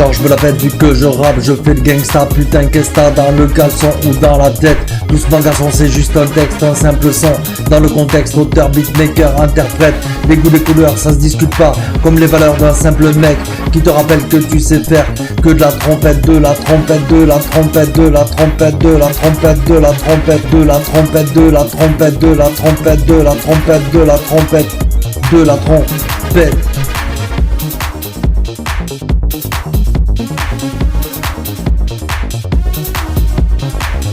Genre je me la pète vu que je rappe, je fais le gangsta, putain qu'est-ce t'as dans le caleçon ou dans la tête. Doucement garçon, c'est juste un texte, un simple son. Dans le contexte, auteur, beatmaker, interprète. Les goûts, les couleurs, ça se discute pas. Comme les valeurs d'un simple mec qui te rappelle que tu sais faire que de la trompette, de la trompette, de la trompette, de la trompette, de la trompette, de la trompette, de la trompette, de la trompette, de la trompette, de la trompette, de la trompette, de la trompette.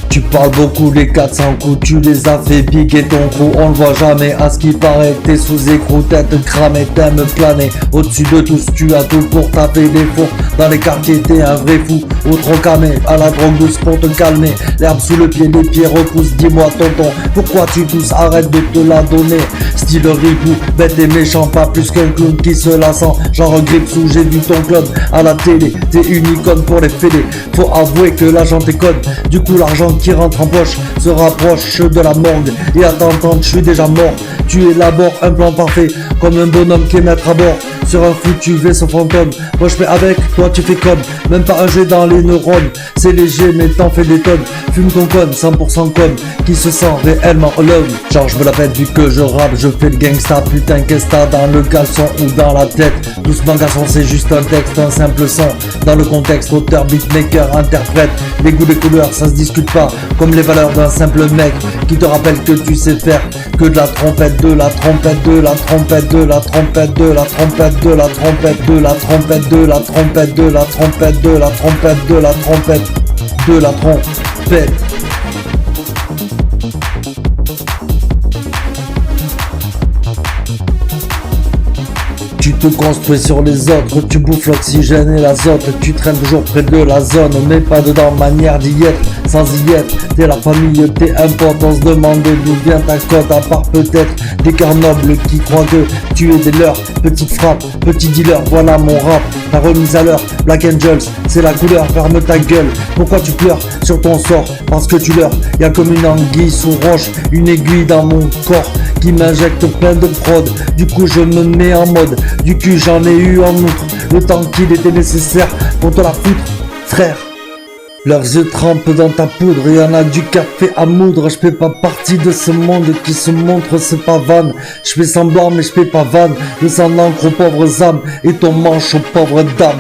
Tu parles beaucoup, les 400 coups, tu les as fait piquer ton trou, on le voit jamais, à ce qui paraît, t'es sous écrou, tête cramée, t'aimes planer, au-dessus de tous, tu as tout pour taper des fours, dans les quartiers t'es un vrai fou, au trop camé, à la drogue douce pour te calmer, l'herbe sous le pied, les pieds repoussent, dis-moi tonton, pourquoi tu tousses, arrête de te la donner, style ripou, bête et méchant, pas plus qu'un clown qui se la sent, genre grippe sous, j'ai vu ton club à la télé, t'es une icône pour les fêlés, faut avouer que l'argent t'éconne, du coup l'argent qui rentre en poche se rapproche de la morgue et à t'entendre je suis déjà mort. Tu élabores un plan parfait comme un bonhomme qui est maître à bord sur un foutu vaisseau fantôme. Moi je fais avec, toi tu fais comme, même pas un jet dans les neurones. C'est léger mais t'en fais des tonnes. Fume ton con, 100% comme qui se sent réellement alone. Genre je me la pète vu que je rappe, je fais le gangsta. Putain qu'est-ce t'as dans le caleçon ou dans la tête. Doucement garçon, c'est juste un texte, un simple son. Dans le contexte, auteur, beatmaker, interprète. Les goûts, les couleurs, ça se discute pas. Comme les valeurs d'un simple mec qui te rappelle que tu sais faire que de la trompette, de la trompette, de la trompette, de la trompette, de la trompette, de la trompette, de la trompette, de la trompette, de la trompette, de la trompette, de la trompette, de la trompette. Tu te construis sur les autres, tu bouffes l'oxygène et l'azote. Tu traînes toujours près de la zone, mais pas dedans, manière d'y être. Sans y être, t'es la famille, t'es un pote. On se demande d'où vient ta cote, à part peut-être des cœurs nobles qui croient que tu es des leurs. Petite frappe, petit dealer, voilà mon rap. Ta remise à l'heure, Black Angels, c'est la couleur, ferme ta gueule. Pourquoi tu pleures sur ton sort? Parce que tu leurres, y'a comme une anguille sous roche, une aiguille dans mon corps qui m'injecte plein de prod. Du coup je me mets en mode, du cul j'en ai eu en outre, le temps qu'il était nécessaire pour te la foutre, frère. Leurs yeux trempent dans ta poudre, y'en a du café à moudre. Je fais pas partie de ce monde qui se montre, c'est pas vanne. Je fais semblant mais je fais pas vanne. Le sang d'encre aux pauvres âmes et ton manche aux pauvres dames.